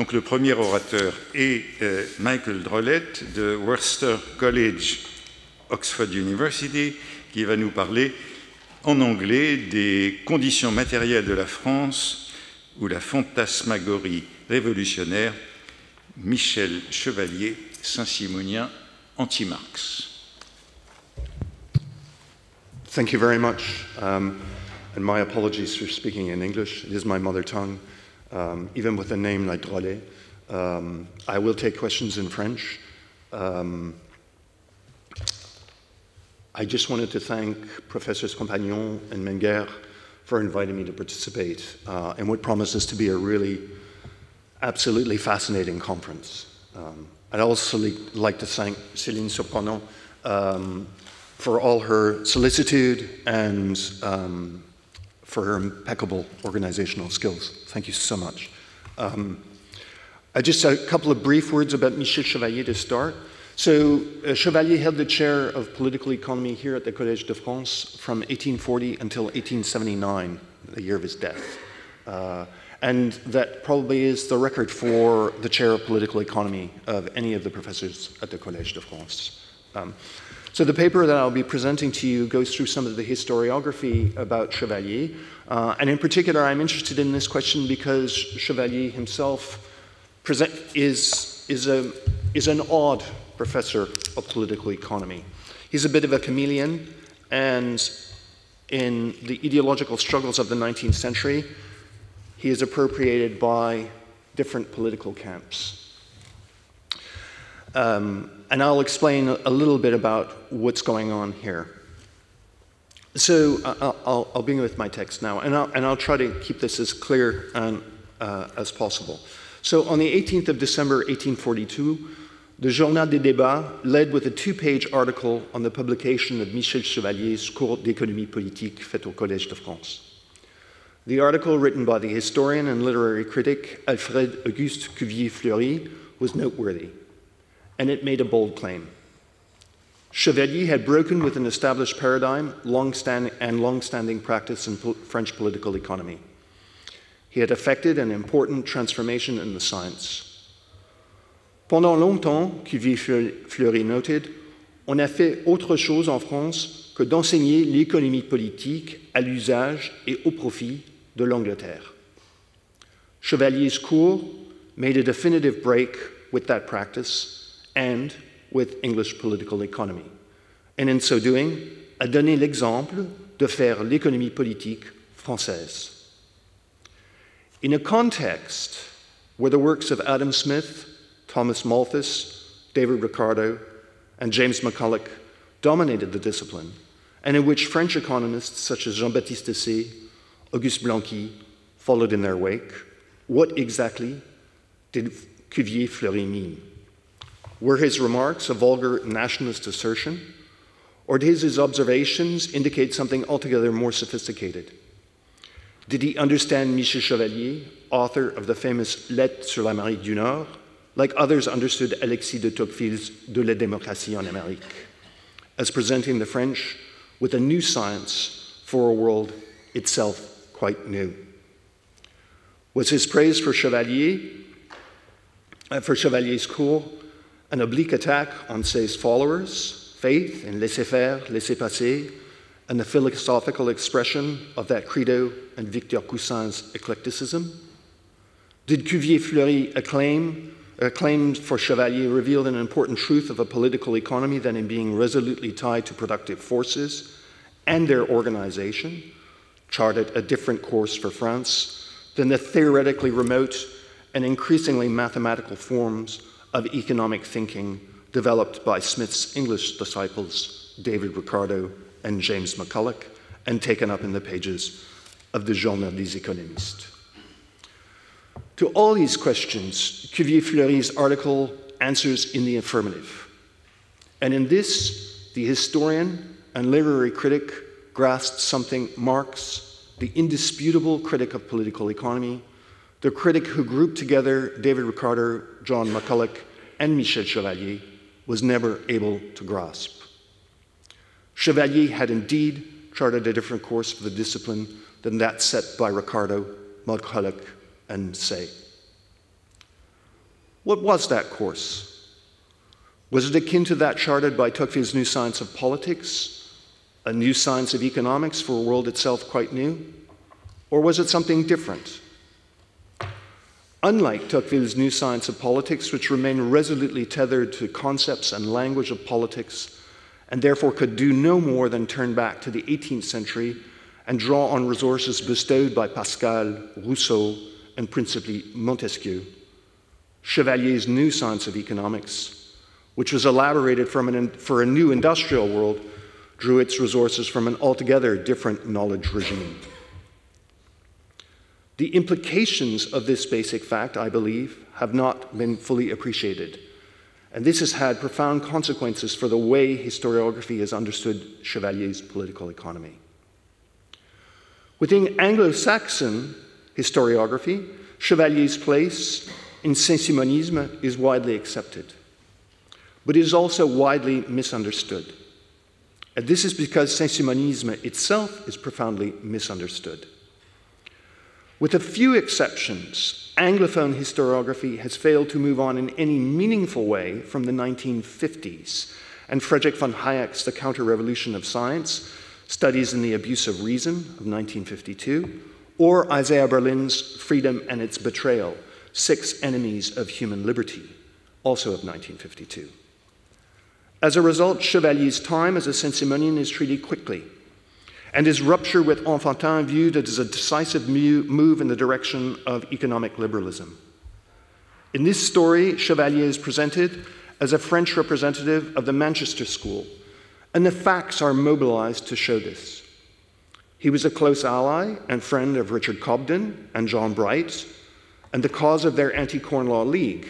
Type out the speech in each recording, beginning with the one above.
Donc le premier orateur est Michael Drolet de Worcester College, Oxford University, qui va nous parler en anglais des conditions matérielles de la France ou la fantasmagorie révolutionnaire, Michel Chevalier, saint-simonien, anti-Marx. Thank you very much, and my apologies for speaking in English. It is my mother tongue, even with a name like Drolet. I will take questions in French. I just wanted to thank Professors Compagnon and Menger for inviting me to participate in what promises to be a really absolutely fascinating conference. I'd also like to thank Céline Surprenant for all her solicitude and for her impeccable organizational skills. Thank you so much. Just a couple of brief words about Michel Chevalier to start. So Chevalier held the chair of political economy here at the Collège de France from 1840 until 1879, the year of his death. And that probably is the record for the chair of political economy of any of the professors at the Collège de France. So the paper that I'll be presenting to you goes through some of the historiography about Chevalier. And in particular, I'm interested in this question because Chevalier himself is an odd professor of political economy. He's a bit of a chameleon, and in the ideological struggles of the 19th century, he is appropriated by different political camps. And I'll explain a little bit about what's going on here. So I'll begin with my text now, and I'll try to keep this as clear and, as possible. So on the 18th of December, 1842, the Journal des Débats led with a two-page article on the publication of Michel Chevalier's Cours d'économie politique fait au Collège de France. The article, written by the historian and literary critic Alfred Auguste Cuvier-Fleury, was noteworthy, and it made a bold claim. Chevalier had broken with an established paradigm long-standing practice in French political economy. He had effected an important transformation in the science. Pendant longtemps, Cuvier-Fleury noted, on a fait autre chose en France que d'enseigner l'économie politique à l'usage et au profit de l'Angleterre. Chevalier's cours made a definitive break with that practice and with English political economy, and in so doing, a donné l'exemple de faire l'économie politique française. In a context where the works of Adam Smith, Thomas Malthus, David Ricardo, and James McCulloch dominated the discipline, and in which French economists such as Jean-Baptiste Dessay, Auguste Blanqui followed in their wake, what exactly did Cuvier-Fleury mean? Were his remarks a vulgar nationalist assertion, or did his observations indicate something altogether more sophisticated? Did he understand Michel Chevalier, author of the famous Lettres sur l'Amérique du Nord, like others understood Alexis de Tocqueville's De la démocratie en Amérique, as presenting the French with a new science for a world itself quite new? Was his praise for Chevalier's cours an oblique attack on Say's followers, faith in laissez-faire, laissez-passer, and the philosophical expression of that credo and Victor Coussin's eclecticism? Did Cuvier-Fleury acclaim for Chevalier revealed an important truth of a political economy that in being resolutely tied to productive forces and their organization, charted a different course for France than the theoretically remote and increasingly mathematical forms of economic thinking developed by Smith's English disciples, David Ricardo and James McCulloch, and taken up in the pages of the Journal des économistes? To all these questions, Cuvier-Fleury's article answers in the affirmative. And in this, the historian and literary critic grasped something Marx, the indisputable critic of political economy, the critic who grouped together David Ricardo, John McCulloch, and Michel Chevalier, was never able to grasp. Chevalier had indeed charted a different course for the discipline than that set by Ricardo, McCulloch, and Say. What was that course? Was it akin to that charted by Tocqueville's New Science of Politics, a new science of economics for a world itself quite new? Or was it something different? Unlike Tocqueville's New Science of Politics, which remained resolutely tethered to concepts and language of politics, and therefore could do no more than turn back to the 18th century and draw on resources bestowed by Pascal, Rousseau, and principally Montesquieu, Chevalier's New Science of Economics, which was elaborated for a new industrial world, drew its resources from an altogether different knowledge regime. The implications of this basic fact, I believe, have not been fully appreciated, and this has had profound consequences for the way historiography has understood Chevalier's political economy. Within Anglo-Saxon historiography, Chevalier's place in saint-simonisme is widely accepted, but it is also widely misunderstood. And this is because saint-simonisme itself is profoundly misunderstood. With a few exceptions, Anglophone historiography has failed to move on in any meaningful way from the 1950s, and Friedrich von Hayek's The Counter-Revolution of Science, Studies in the Abuse of Reason of 1952, or Isaiah Berlin's Freedom and Its Betrayal, 6 Enemies of Human Liberty, also of 1952. As a result, Chevalier's time as a saint-simonian is treated quickly, and his rupture with Enfantin viewed as a decisive move in the direction of economic liberalism. In this story, Chevalier is presented as a French representative of the Manchester School, and the facts are mobilized to show this. He was a close ally and friend of Richard Cobden and John Bright, and the cause of their anti-Corn Law League,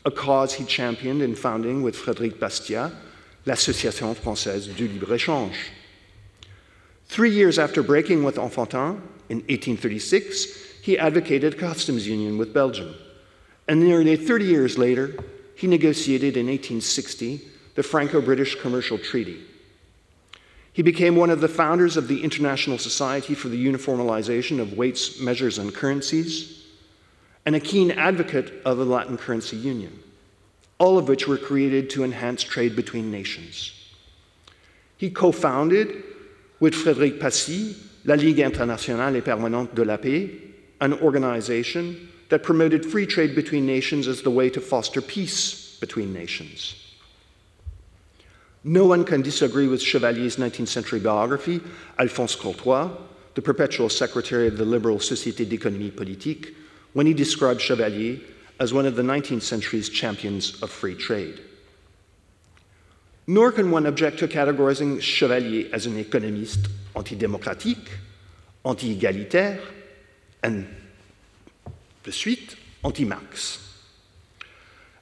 a cause he championed in founding with Frédéric Bastiat, l'Association Française du Libre-Échange. 3 years after breaking with Enfantin, in 1836, he advocated a customs union with Belgium. And nearly 30 years later, he negotiated in 1860 the Franco-British Commercial Treaty. He became one of the founders of the International Society for the Uniformization of Weights, Measures, and Currencies, and a keen advocate of the Latin Currency Union, all of which were created to enhance trade between nations. He co-founded with Frédéric Passy, la Ligue Internationale et Permanente de la Paix, an organization that promoted free trade between nations as the way to foster peace between nations. No one can disagree with Chevalier's 19th century biography, Alphonse Courtois, the perpetual secretary of the liberal Société d'économie politique, when he described Chevalier as one of the 19th century's champions of free trade. Nor can one object to categorizing Chevalier as an économiste antidémocratique, anti-égalitaire, and de suite, anti-Marx.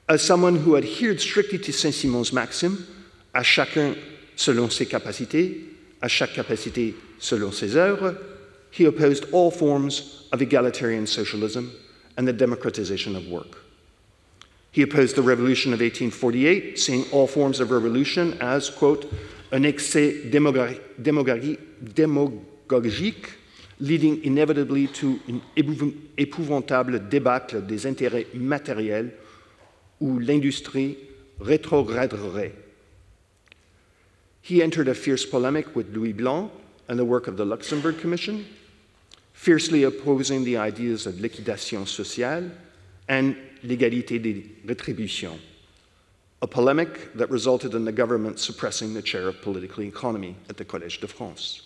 As someone who adhered strictly to Saint-Simon's maxim, à chacun selon ses capacités, à chaque capacité selon ses œuvres, he opposed all forms of egalitarian socialism and the democratization of work. He opposed the revolution of 1848, seeing all forms of revolution as, quote, un excès démagogique leading inevitably to an épouvantable débâcle des intérêts matériels où l'industrie rétrograderait. He entered a fierce polemic with Louis Blanc and the work of the Luxembourg Commission, fiercely opposing the ideas of liquidation sociale and l'égalité des rétributions, a polemic that resulted in the government suppressing the chair of political economy at the Collège de France.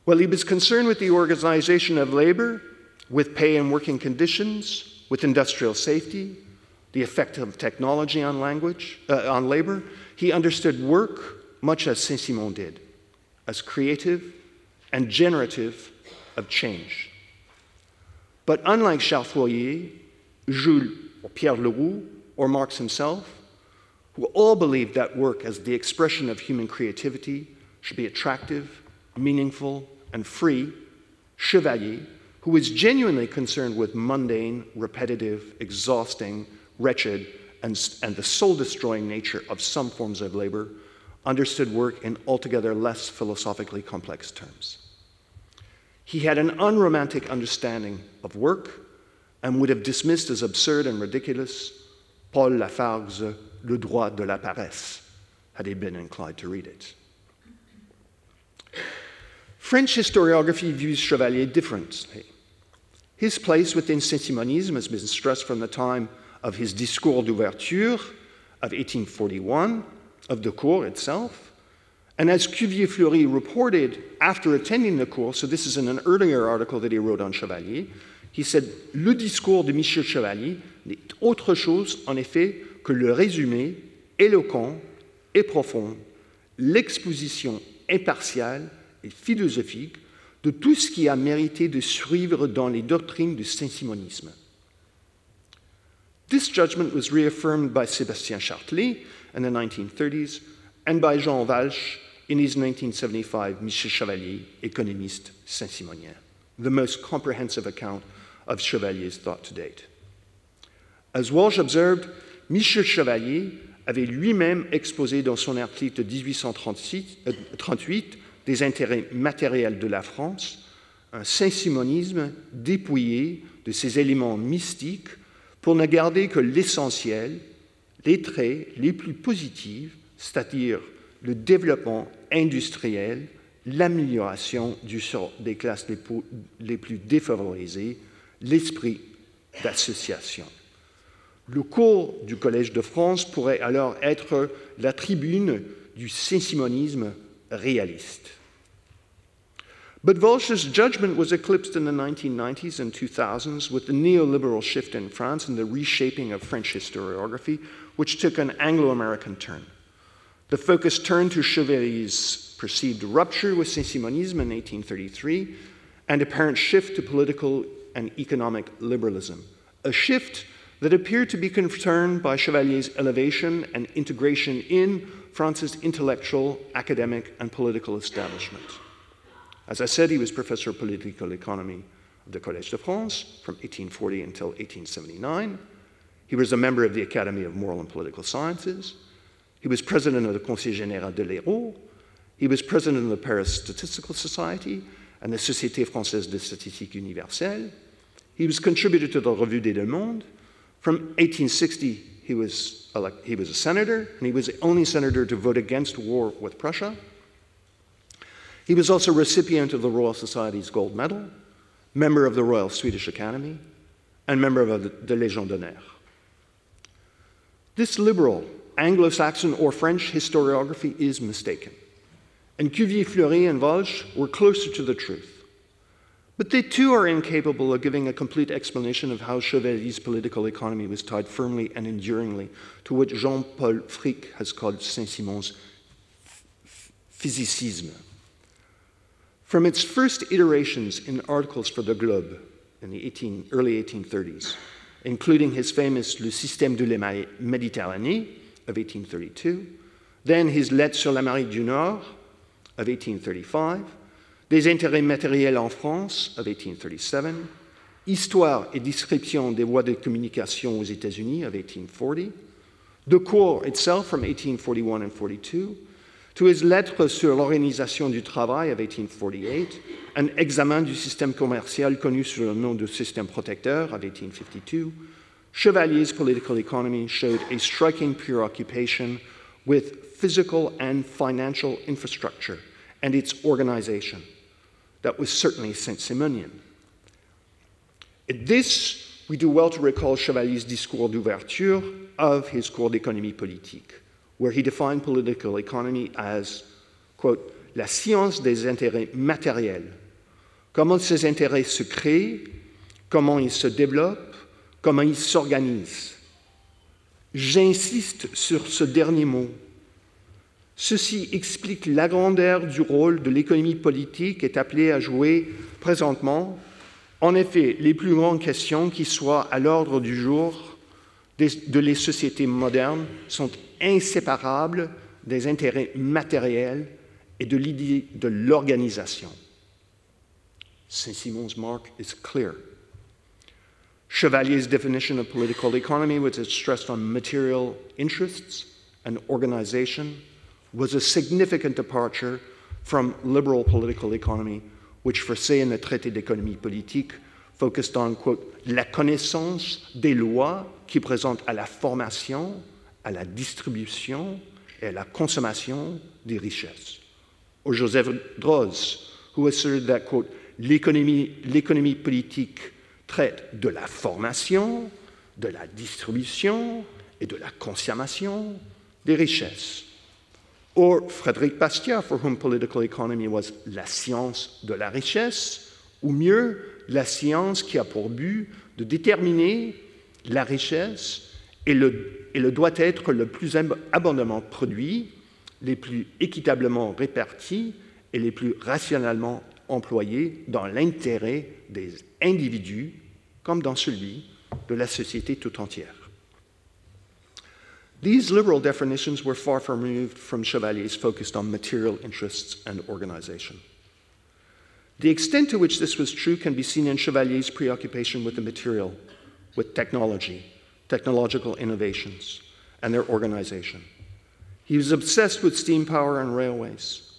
Well, he was concerned with the organization of labor, with pay and working conditions, with industrial safety, the effect of technology on labor. He understood work much as Saint-Simon did, as creative and generative of change. But unlike Charles Fourier, Jules or Pierre Leroux, or Marx himself, who all believed that work as the expression of human creativity should be attractive, meaningful, and free, Chevalier, who was genuinely concerned with mundane, repetitive, exhausting, wretched, and the soul-destroying nature of some forms of labor, understood work in altogether less philosophically complex terms. He had an unromantic understanding of work and would have dismissed as absurd and ridiculous Paul Lafargue's Le droit de la paresse, had he been inclined to read it. French historiography views Chevalier differently. His place within saint-simonisme has been stressed from the time of his Discours d'ouverture of 1841, of the cours itself, and as Cuvier-Fleury reported after attending the cours, so this is in an earlier article that he wrote on Chevalier, he said, « Le discours de Michel Chevalier n'est autre chose, en effet, que le résumé éloquent et profond, l'exposition impartiale et philosophique de tout ce qui a mérité de suivre dans les doctrines du saint-simonisme. » This judgment was reaffirmed by Sébastien Chartelet in the 1930s and by Jean Valche in his 1975 Michel Chevalier, économiste, saint-simonien, the most comprehensive account of Chevalier's thought to date. As Walsh observed, Michel Chevalier avait lui-même exposé dans son article de 1838 des intérêts matériels de la France, un saint-simonisme dépouillé de ses éléments mystiques pour ne garder que l'essentiel, les traits les plus positifs, c'est-à-dire le développement industriel, l'amélioration du sort des classes les plus défavorisées, l'esprit d'association. Le cours du Collège de France pourrait alors être la tribune du saint-simonisme réaliste. But Walsh's judgment was eclipsed in the 1990s and 2000s with the neoliberal shift in France and the reshaping of French historiography, which took an Anglo-American turn. The focus turned to Chevalier's perceived rupture with saint-simonisme in 1833 and apparent shift to political and economic liberalism, a shift that appeared to be concerned by Chevalier's elevation and integration in France's intellectual, academic, and political establishment. As I said, he was professor of political economy of the Collège de France from 1840 until 1879. He was a member of the Academy of Moral and Political Sciences. He was president of the Conseil Général de l'Hérault. He was president of the Paris Statistical Society and the Société Française de Statistique Universelle. He was contributor to the Revue des Deux Mondes. From 1860, he was a senator, and he was the only senator to vote against war with Prussia. He was also recipient of the Royal Society's Gold Medal, member of the Royal Swedish Academy, and member of the Légion d'honneur. This liberal Anglo-Saxon or French historiography is mistaken, and Cuvier-Fleury and Walsh were closer to the truth. But they too are incapable of giving a complete explanation of how Chevalier's political economy was tied firmly and enduringly to what Jean-Paul Frick has called Saint-Simon's physicisme. From its first iterations in articles for the Globe in the early 1830s, including his famous Le Système de la Méditerranée of 1832, then his Lettres sur l'Amérique du Nord of 1835, Des intérêts matériels en France of 1837, Histoire et description des voies de communication aux États-Unis of 1840, the cours itself from 1841 and 42, to his Lettres sur l'organisation du travail of 1848, an examen du système commercial connu sous le nom de système protecteur of 1852, Chevalier's political economy showed a striking preoccupation with physical and financial infrastructure and its organization. That was certainly saint-simonian. At this, we do well to recall Chevalier's Discours d'ouverture of his Cours d'économie politique, where he defined political economy as, quote, la science des intérêts matériels, comment ces intérêts se créent, comment ils se développent, comment ils s'organisent. J'insiste sur ce dernier mot. Ceci explique la grandeur du rôle de l'économie politique est appelée à jouer présentement. En effet, les plus grandes questions qui soient à l'ordre du jour de les sociétés modernes sont inséparables des intérêts matériels et de l'idée de l'organisation. Saint-Simon's mark is clear. Chevalier's definition of political economy, which is stressed on material interests and organization, was a significant departure from liberal political economy, which, for say in the traité d'économie politique, focused on, quote, la connaissance des lois qui présentent à la formation, à la distribution et à la consommation des richesses. Or Joseph Droz, who asserted that, quote, l'économie politique traite de la formation, de la distribution et de la consommation des richesses. Or Frédéric Bastiat, for whom political economy was la science de la richesse, ou mieux, la science qui a pour but de déterminer la richesse et le doit être le plus abondamment produit, les plus équitablement répartis et les plus rationnellement employés dans l'intérêt des individus comme dans celui de la société tout entière. These liberal definitions were far from removed from Chevalier's focus on material interests and organization. The extent to which this was true can be seen in Chevalier's preoccupation with the material, with technology, technological innovations, and their organization. He was obsessed with steam power and railways.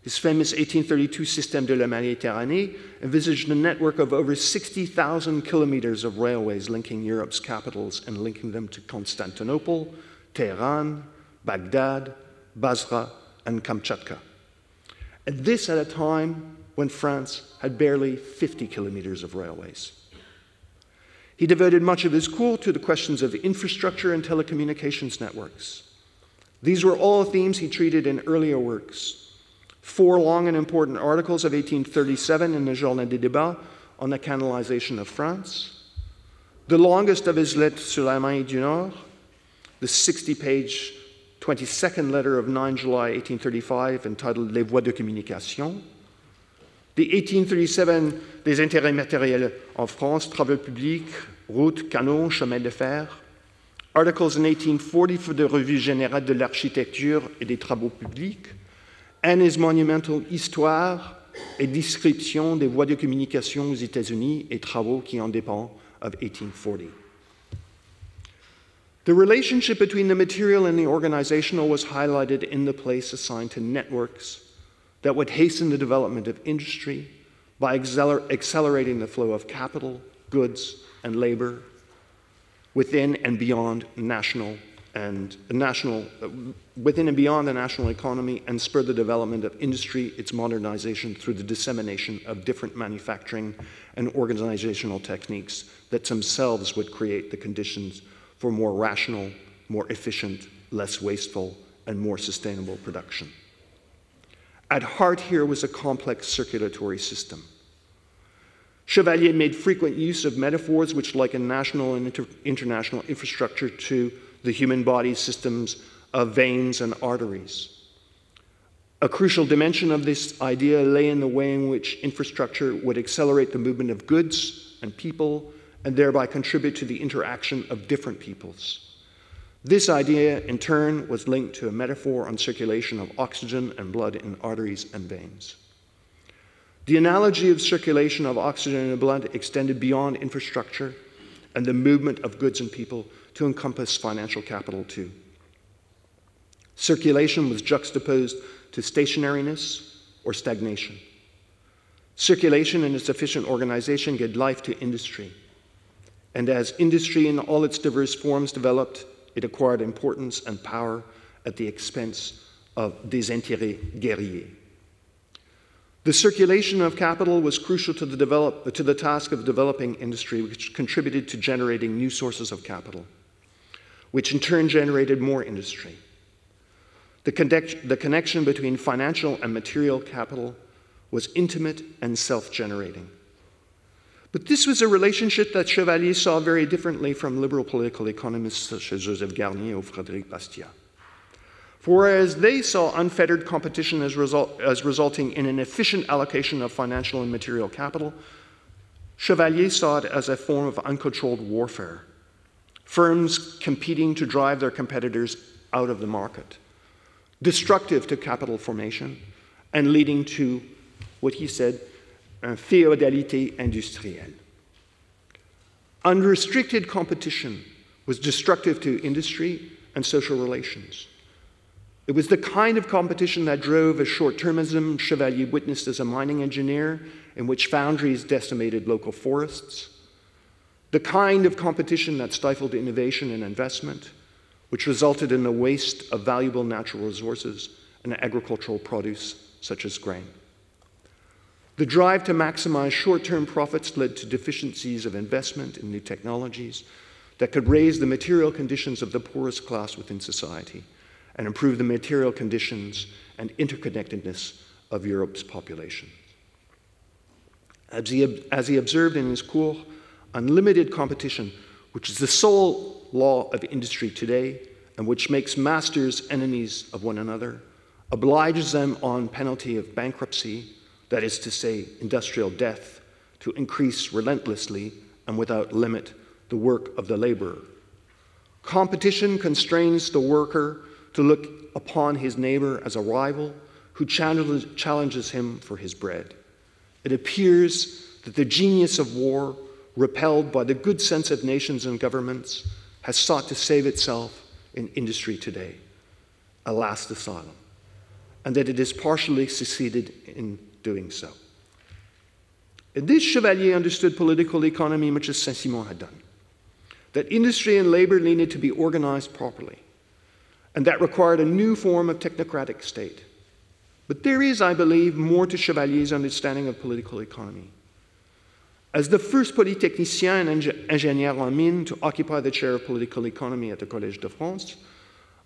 His famous 1832 Système de la Méditerranée envisaged a network of over 60,000 kilometers of railways linking Europe's capitals and linking them to Constantinople, Tehran, Baghdad, Basra, and Kamchatka. And this at a time when France had barely 50 kilometers of railways. He devoted much of his cours to the questions of infrastructure and telecommunications networks. These were all themes he treated in earlier works. 4 long and important articles of 1837 in the Journal des Débats on the canalization of France, the longest of his Lettres sur l'Allemagne du Nord, the 60-page 22nd letter of 9 July 1835 entitled Les voies de communication, the 1837 des intérêts matériels en France, travaux publics, routes, canaux, chemins de fer, articles in 1840 for the Revue Générale de l'Architecture et des Travaux Publics, and his monumental Histoire et description des voies de communication aux États-Unis et travaux qui en dépendent of 1840. The relationship between the material and the organizational was highlighted in the place assigned to networks that would hasten the development of industry by accelerating the flow of capital, goods, and labor within and beyond the national economy, and spur the development of industry, its modernization through the dissemination of different manufacturing and organizational techniques that themselves would create the conditions for more rational, more efficient, less wasteful, and more sustainable production. At heart here was a complex circulatory system. Chevalier made frequent use of metaphors which liken national and international infrastructure to the human body's systems of veins and arteries. A crucial dimension of this idea lay in the way in which infrastructure would accelerate the movement of goods and people and thereby contribute to the interaction of different peoples. This idea, in turn, was linked to a metaphor on circulation of oxygen and blood in arteries and veins. The analogy of circulation of oxygen and blood extended beyond infrastructure and the movement of goods and people to encompass financial capital too. Circulation was juxtaposed to stationariness or stagnation. Circulation and its efficient organization gave life to industry. And as industry in all its diverse forms developed, it acquired importance and power at the expense of des intérêts guerriers. The circulation of capital was crucial to the task of developing industry, which contributed to generating new sources of capital, which in turn generated more industry. The connection between financial and material capital was intimate and self-generating. But this was a relationship that Chevalier saw very differently from liberal political economists such as Joseph Garnier or Frédéric Bastiat. For whereas they saw unfettered competition as resulting in an efficient allocation of financial and material capital, Chevalier saw it as a form of uncontrolled warfare, firms competing to drive their competitors out of the market, destructive to capital formation, and leading to what he said, une féodalité industrielle. Unrestricted competition was destructive to industry and social relations. It was the kind of competition that drove a short-termism Chevalier witnessed as a mining engineer in which foundries decimated local forests, the kind of competition that stifled innovation and investment, which resulted in the waste of valuable natural resources and agricultural produce such as grain. The drive to maximize short-term profits led to deficiencies of investment in new technologies that could raise the material conditions of the poorest class within society and improve the material conditions and interconnectedness of Europe's population. As he observed in his cours, unlimited competition, which is the sole law of industry today and which makes masters enemies of one another, obliges them on penalty of bankruptcy, that is to say, industrial death, to increase relentlessly and without limit the work of the laborer. Competition constrains the worker to look upon his neighbor as a rival who challenges him for his bread. It appears that the genius of war, repelled by the good sense of nations and governments, has sought to save itself in industry today, a last asylum, and that it has partially succeeded in doing so. And this Chevalier understood political economy much as Saint-Simon had done, that industry and labor needed to be organized properly, and that required a new form of technocratic state. But there is, I believe, more to Chevalier's understanding of political economy. As the first polytechnicien and ingénieur en mines to occupy the chair of political economy at the Collège de France,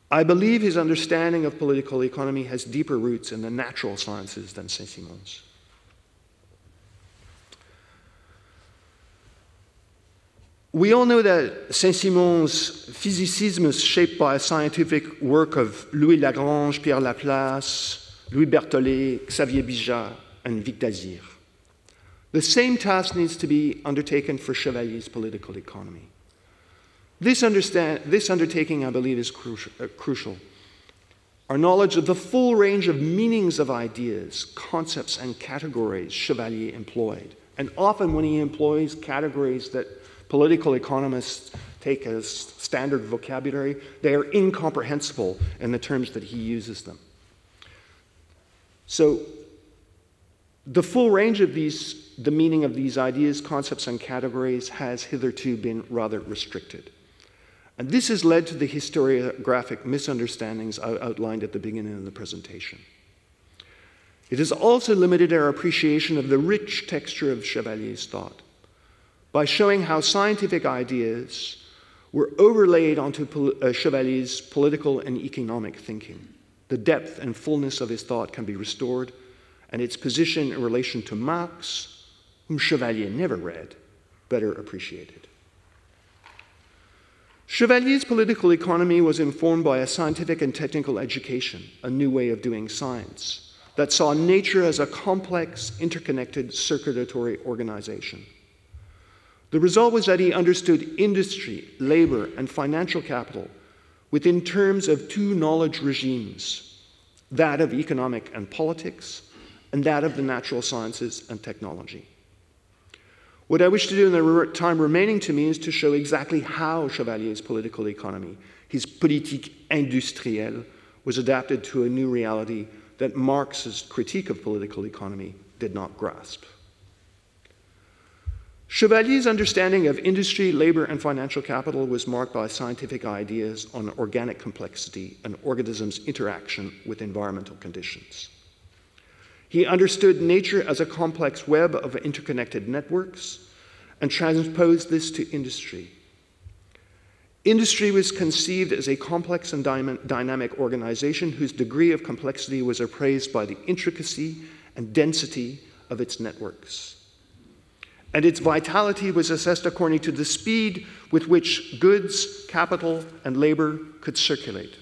I believe his understanding of political economy has deeper roots in the natural sciences than Saint-Simon's. We all know that Saint-Simon's physicism is shaped by a scientific work of Louis Lagrange, Pierre Laplace, Louis Berthollet, Xavier Bijat, and Vic Dazyr. The same task needs to be undertaken for Chevalier's political economy. This undertaking, I believe, is crucial. Our knowledge of the full range of meanings of ideas, concepts, and categories Chevalier employed, and often when he employs categories that political economists take as standard vocabulary, they are incomprehensible in the terms that he uses them. So, the full range of the meaning of these ideas, concepts, and categories has hitherto been rather restricted. And this has led to the historiographic misunderstandings I outlined at the beginning of the presentation. It has also limited our appreciation of the rich texture of Chevalier's thought by showing how scientific ideas were overlaid onto Chevalier's political and economic thinking. The depth and fullness of his thought can be restored, and its position in relation to Marx, whom Chevalier never read, better appreciated. Chevalier's political economy was informed by a scientific and technical education, a new way of doing science, that saw nature as a complex, interconnected, circulatory organization. The result was that he understood industry, labor, and financial capital within terms of two knowledge regimes, that of economic and politics, and that of the natural sciences and technology. What I wish to do in the time remaining to me is to show exactly how Chevalier's political economy, his politique industrielle, was adapted to a new reality that Marx's critique of political economy did not grasp. Chevalier's understanding of industry, labor, and financial capital was marked by scientific ideas on organic complexity and organisms' interaction with environmental conditions. He understood nature as a complex web of interconnected networks and transposed this to industry. Industry was conceived as a complex and dynamic organization whose degree of complexity was appraised by the intricacy and density of its networks. And its vitality was assessed according to the speed with which goods, capital, and labor could circulate.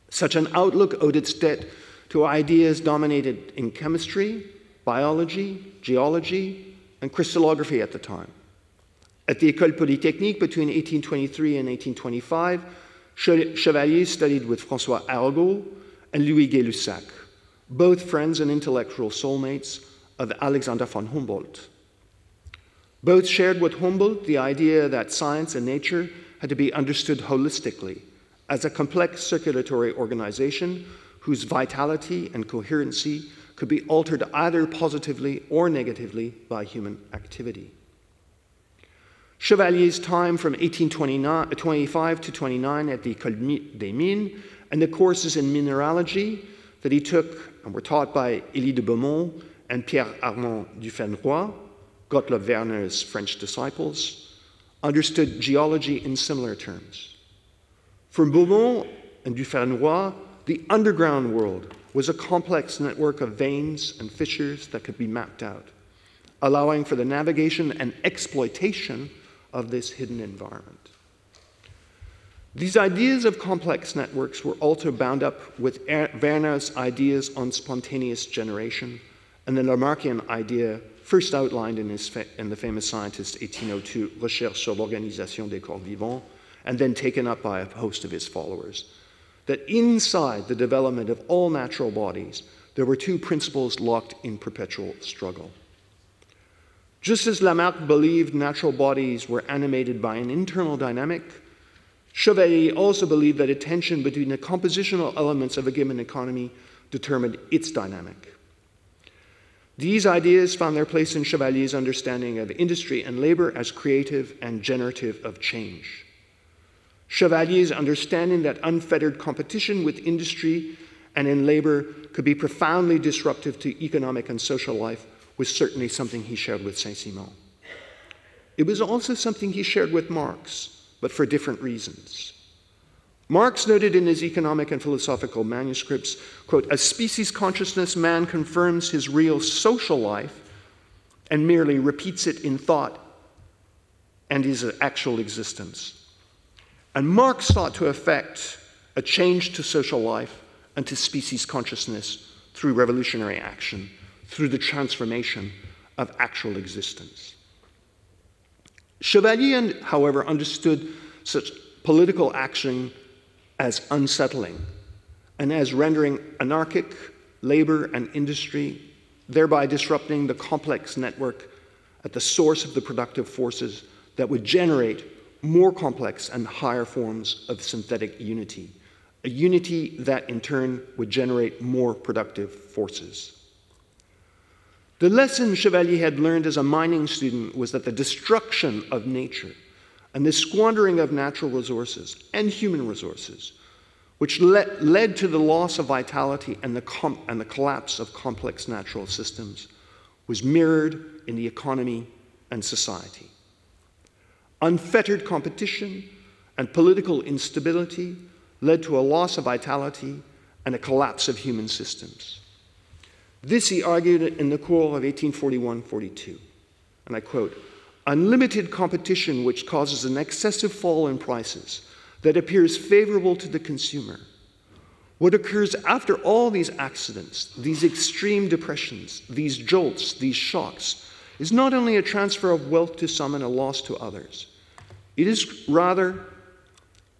Such an outlook owed its debt to ideas dominated in chemistry, biology, geology, and crystallography at the time. At the École Polytechnique between 1823 and 1825, Chevalier studied with François Arago and Louis Gay-Lussac, both friends and intellectual soulmates of Alexander von Humboldt. Both shared with Humboldt the idea that science and nature had to be understood holistically as a complex circulatory organization whose vitality and coherency could be altered either positively or negatively by human activity. Chevalier's time from 1825 to 29 at the École des Mines and the courses in mineralogy that he took and were taught by Élie de Beaumont and Pierre-Armand Dufresnoy, Gottlob Werner's French disciples, understood geology in similar terms. For Beaumont and Dufresnoy, the underground world was a complex network of veins and fissures that could be mapped out, allowing for the navigation and exploitation of this hidden environment. These ideas of complex networks were also bound up with Werner's ideas on spontaneous generation and the Lamarckian idea first outlined in the famous scientist 1802 Recherche sur l'organisation des corps vivants, and then taken up by a host of his followers, that inside the development of all natural bodies, there were two principles locked in perpetual struggle. Just as Lamarck believed natural bodies were animated by an internal dynamic, Chevalier also believed that a tension between the compositional elements of a given economy determined its dynamic. These ideas found their place in Chevalier's understanding of industry and labor as creative and generative of change. Chevalier's understanding that unfettered competition with industry and in labor could be profoundly disruptive to economic and social life was certainly something he shared with Saint-Simon. It was also something he shared with Marx, but for different reasons. Marx noted in his economic and philosophical manuscripts, quote, "As species consciousness, man confirms his real social life and merely repeats it in thought and his actual existence." And Marx sought to effect a change to social life and to species consciousness through revolutionary action, through the transformation of actual existence. Chevalier, however, understood such political action as unsettling and as rendering anarchic labor and industry, thereby disrupting the complex network at the source of the productive forces that would generate more complex and higher forms of synthetic unity, a unity that in turn would generate more productive forces. The lesson Chevalier had learned as a mining student was that the destruction of nature and the squandering of natural resources and human resources, which led to the loss of vitality and the collapse of complex natural systems, was mirrored in the economy and society. Unfettered competition and political instability led to a loss of vitality and a collapse of human systems. This he argued in the cours of 1841-42, and I quote, "Unlimited competition which causes an excessive fall in prices that appears favorable to the consumer. What occurs after all these accidents, these extreme depressions, these jolts, these shocks, is not only a transfer of wealth to some and a loss to others. It is rather,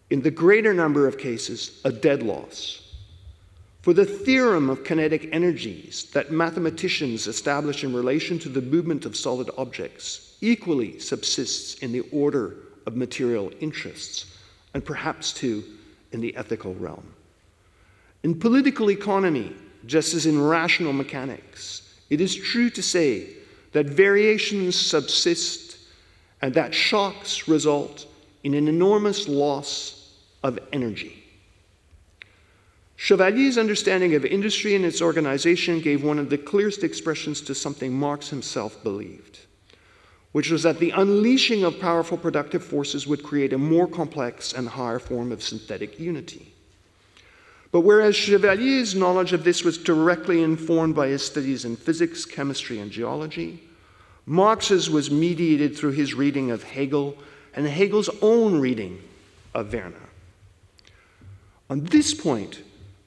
in the greater number of cases, a dead loss. For the theorem of kinetic energies that mathematicians establish in relation to the movement of solid objects equally subsists in the order of material interests, and perhaps too in the ethical realm. In political economy, just as in rational mechanics, it is true to say that variations subsist and that shocks result in an enormous loss of energy." Chevalier's understanding of industry and its organization gave one of the clearest expressions to something Marx himself believed, which was that the unleashing of powerful productive forces would create a more complex and higher form of synthetic unity. But whereas Chevalier's knowledge of this was directly informed by his studies in physics, chemistry, and geology, Marx's was mediated through his reading of Hegel and Hegel's own reading of Werner. On this point,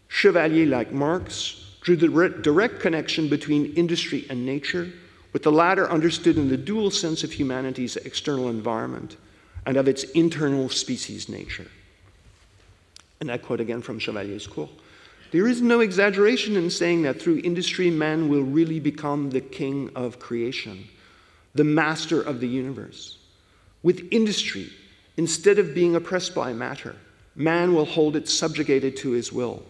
Chevalier, like Marx, drew the direct connection between industry and nature, with the latter understood in the dual sense of humanity's external environment and of its internal species nature. And I quote again from Chevalier's cours, "There is no exaggeration in saying that through industry, man will really become the king of creation, the master of the universe. With industry, instead of being oppressed by matter, man will hold it subjugated to his will.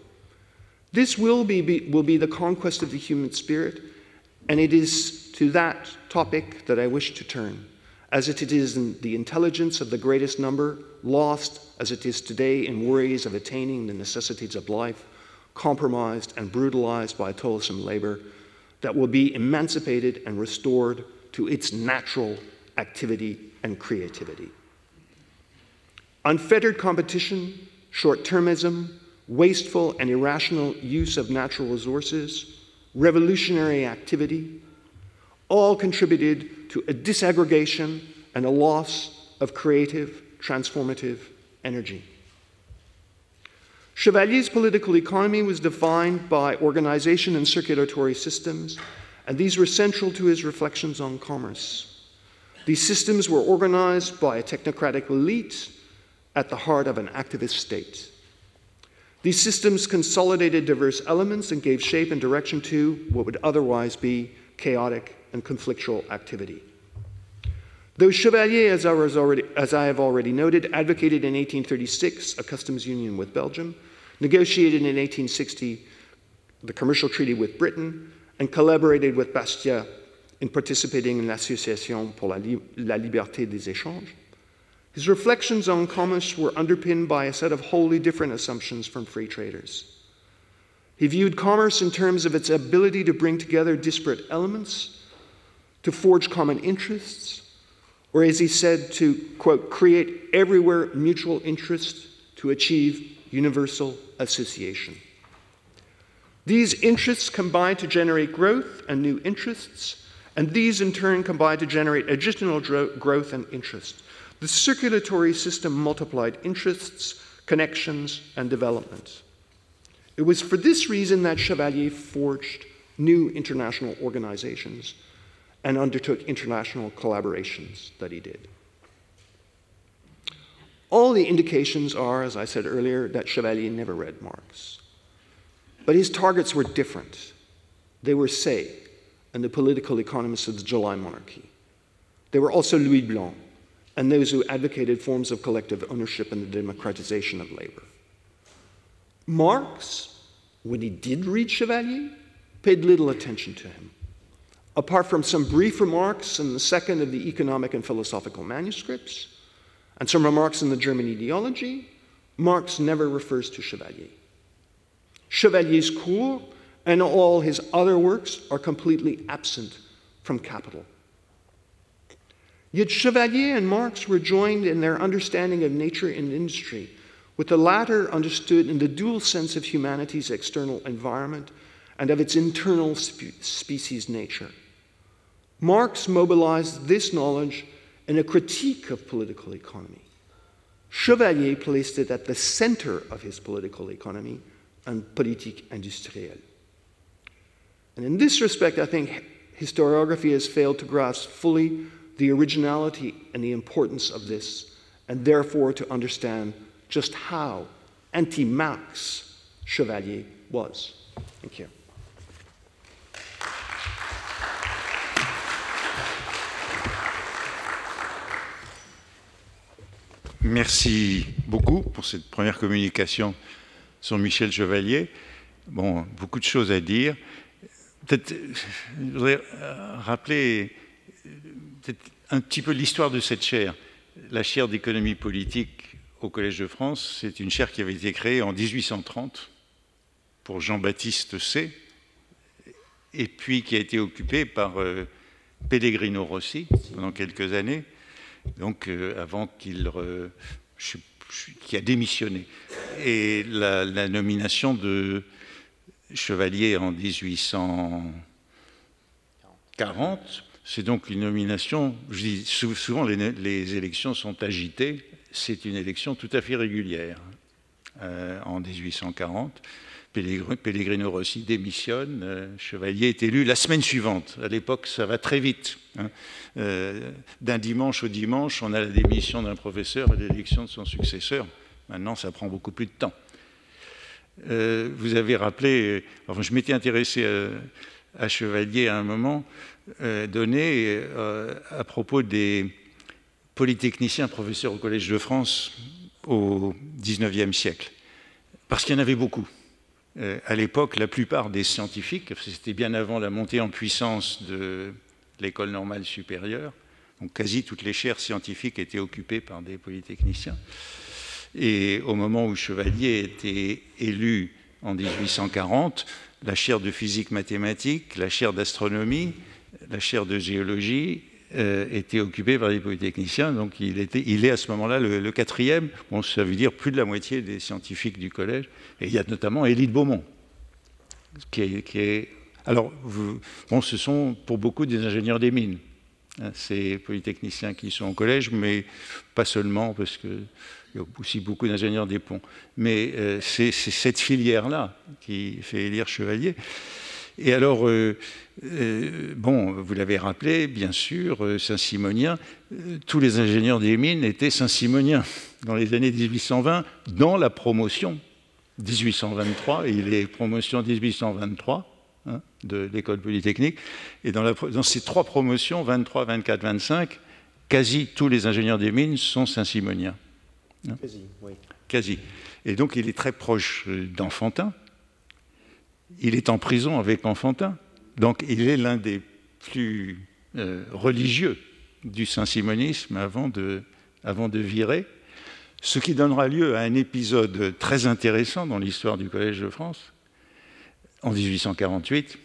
This will be the conquest of the human spirit, and it is to that topic that I wish to turn, as it is in the intelligence of the greatest number, lost as it is today in worries of attaining the necessities of life, compromised and brutalized by toilsome labor, that will be emancipated and restored to its natural activity and creativity. Unfettered competition, short-termism, wasteful and irrational use of natural resources, revolutionary activity, all contributed to a disaggregation and a loss of creative, transformative energy. Chevalier's political economy was defined by organization and circulatory systems, and these were central to his reflections on commerce. These systems were organized by a technocratic elite at the heart of an activist state. These systems consolidated diverse elements and gave shape and direction to what would otherwise be chaotic and conflictual activity. Though Chevalier, as I have already noted, advocated in 1836 a customs union with Belgium, negotiated in 1860 the commercial treaty with Britain, and collaborated with Bastia in participating in l'Association pour la liberté des échanges, his reflections on commerce were underpinned by a set of wholly different assumptions from free traders. He viewed commerce in terms of its ability to bring together disparate elements, to forge common interests, or as he said, to, quote, create everywhere mutual interest to achieve universal association. These interests combine to generate growth and new interests, and these in turn combine to generate additional growth and interest. The circulatory system multiplied interests, connections, and development. It was for this reason that Chevalier forged new international organizations and undertook international collaborations that he did. All the indications are, as I said earlier, that Chevalier never read Marx. But his targets were different. They were Say and the political economists of the July monarchy. They were also Louis Blanc and those who advocated forms of collective ownership and the democratization of labor. Marx, when he did read Chevalier, paid little attention to him. Apart from some brief remarks in the second of the economic and philosophical manuscripts, and some remarks in the German ideology, Marx never refers to Chevalier. Chevalier's Cours and all his other works are completely absent from Capital. Yet Chevalier and Marx were joined in their understanding of nature and industry, with the latter understood in the dual sense of humanity's external environment and of its internal species nature. Marx mobilized this knowledge in a critique of political economy. Chevalier placed it at the center of his political economy and politique industrielle. And in this respect, I think historiography has failed to grasp fully the originality and the importance of this, and therefore to understand just how anti-Marx Chevalier was. Thank you. Merci beaucoup pour cette première communication sur Michel Chevalier. Bon, beaucoup de choses à dire. Peut-être, je voudrais rappeler un petit peu l'histoire de cette chaire. La chaire d'économie politique au Collège de France, c'est une chaire qui avait été créée en 1830 pour Jean-Baptiste C, et puis qui a été occupée par Pellegrino Rossi pendant quelques années, donc avant qu'il qui a démissionné. Et la nomination de Chevalier en 1840, c'est donc une nomination, je dis souvent les élections sont agitées, c'est une élection tout à fait régulière. En 1840, Pellegrino Rossi démissionne, Chevalier est élu la semaine suivante. À l'époque, ça va très vite. Hein. D'un dimanche au dimanche, on a la démission d'un professeur et l'élection de son successeur. Maintenant, ça prend beaucoup plus de temps. Vous avez rappelé, enfin, je m'étais intéressé à Chevalier à un moment donné à propos des polytechniciens professeurs au Collège de France au XIXe siècle, parce qu'il y en avait beaucoup. à l'époque, la plupart des scientifiques, c'était bien avant la montée en puissance de l'école normale supérieure, donc quasi toutes les chaires scientifiques étaient occupées par des polytechniciens. Et au moment où Chevalier était élu en 1840, la chaire de physique mathématique, la chaire d'astronomie, la chaire de géologie était occupée par des polytechniciens, donc il est à ce moment-là le quatrième. Bon, ça veut dire plus de la moitié des scientifiques du collège. Et il y a notamment Élie de Beaumont, qui est... Alors, bon, ce sont pour beaucoup des ingénieurs des mines, hein, ces polytechniciens qui sont au collège, mais pas seulement, parce qu'il y a aussi beaucoup d'ingénieurs des ponts. Mais c'est cette filière-là qui fait élire Chevalier. Et alors, bon, vous l'avez rappelé, bien sûr, saint-simonien, tous les ingénieurs des mines étaient saint-simoniens dans les années 1820, dans la promotion 1823, et il est promotion 1823 hein, de l'école polytechnique, et dans ces trois promotions, 23, 24, 25, quasi tous les ingénieurs des mines sont saint-simoniens. Hein. Quasi, oui. Quasi. Et donc, il est très proche d'Enfantin. Il est en prison avec Enfantin, donc il est l'un des plus religieux du saint-simonisme avant de virer, ce qui donnera lieu à un épisode très intéressant dans l'histoire du Collège de France, en 1848,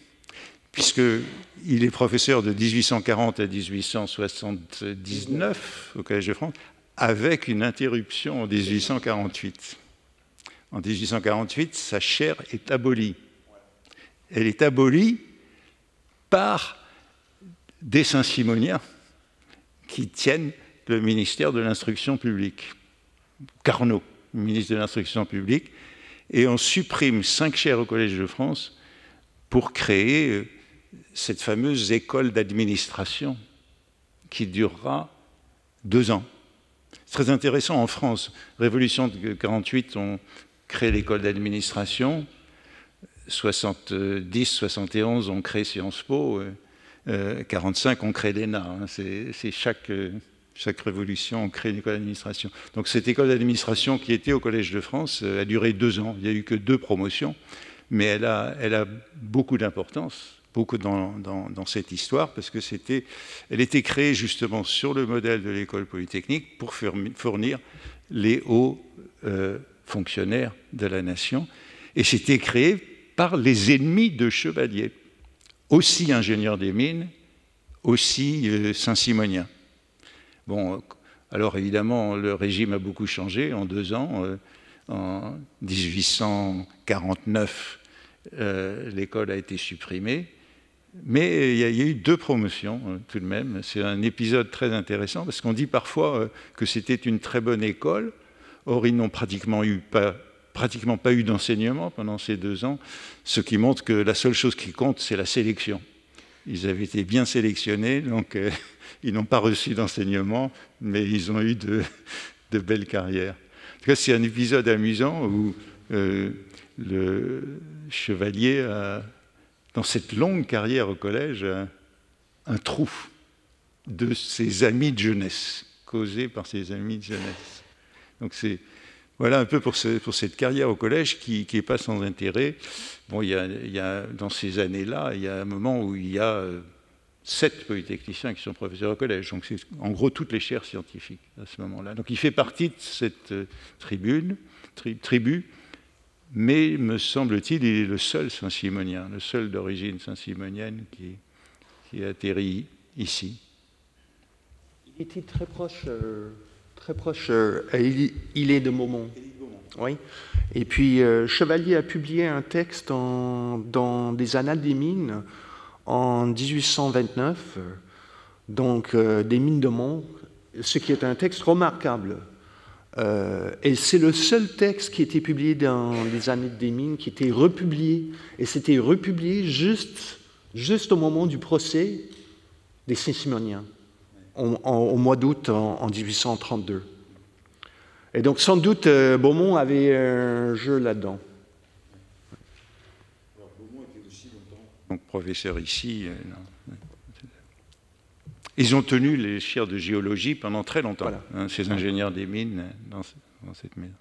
puisqu'il est professeur de 1840 à 1879 au Collège de France, avec une interruption en 1848. En 1848, sa chaire est abolie. Elle est abolie par des saint-simoniens qui tiennent le ministère de l'Instruction publique. Carnot, ministre de l'Instruction publique, et on supprime 5 chaires au Collège de France pour créer cette fameuse école d'administration qui durera 2 ans. C'est très intéressant en France. Révolution de 1948, on crée l'école d'administration. 70, 71, on crée Sciences Po, 45, on crée l'ENA. Hein. C'est chaque révolution, on crée une école d'administration. Donc cette école d'administration qui était au Collège de France a duré 2 ans. Il n'y a eu que 2 promotions, mais elle a beaucoup d'importance, beaucoup dans cette histoire, parce que elle était créée justement sur le modèle de l'école polytechnique pour fournir les hauts fonctionnaires de la nation. Et c'était créé par les ennemis de Chevalier, aussi ingénieurs des mines, aussi saint-simoniens. Bon, alors évidemment, le régime a beaucoup changé en 2 ans. En 1849, l'école a été supprimée, mais il y a eu 2 promotions tout de même. C'est un épisode très intéressant, parce qu'on dit parfois que c'était une très bonne école, or ils n'ont pratiquement pas eu d'enseignement pendant ces 2 ans, ce qui montre que la seule chose qui compte, c'est la sélection. Ils avaient été bien sélectionnés, donc ils n'ont pas reçu d'enseignement, mais ils ont eu de belles carrières. En tout cas, c'est un épisode amusant où le Chevalier a, dans cette longue carrière au collège, un trou de ses amis de jeunesse, causé par ses amis de jeunesse. Donc voilà un peu pour cette carrière au collège qui n'est pas sans intérêt. Bon, il y a, dans ces années-là, il y a un moment où il y a 7 polytechniciens qui sont professeurs au collège. Donc c'est en gros toutes les chaires scientifiques à ce moment-là. Donc il fait partie de cette tribu, mais me semble-t-il, il est le seul saint-simonien, le seul d'origine saint-simonienne qui atterrit ici. Il était très proche il est de Beaumont. Oui. Et puis Chevalier a publié un texte dans des Annales des mines en 1829, donc des mines de Mont, ce qui est un texte remarquable. Et c'est le seul texte qui était publié dans les Annales des mines qui était republié. Et c'était republié juste au moment du procès des saint-simoniens. Au mois d'août en 1832. Et donc, sans doute, Beaumont avait un jeu là-dedans. Alors, Beaumont était aussi longtemps donc, professeur ici. Ils ont tenu les chaires de géologie pendant très longtemps, voilà. Hein, ces ingénieurs des mines dans cette maison.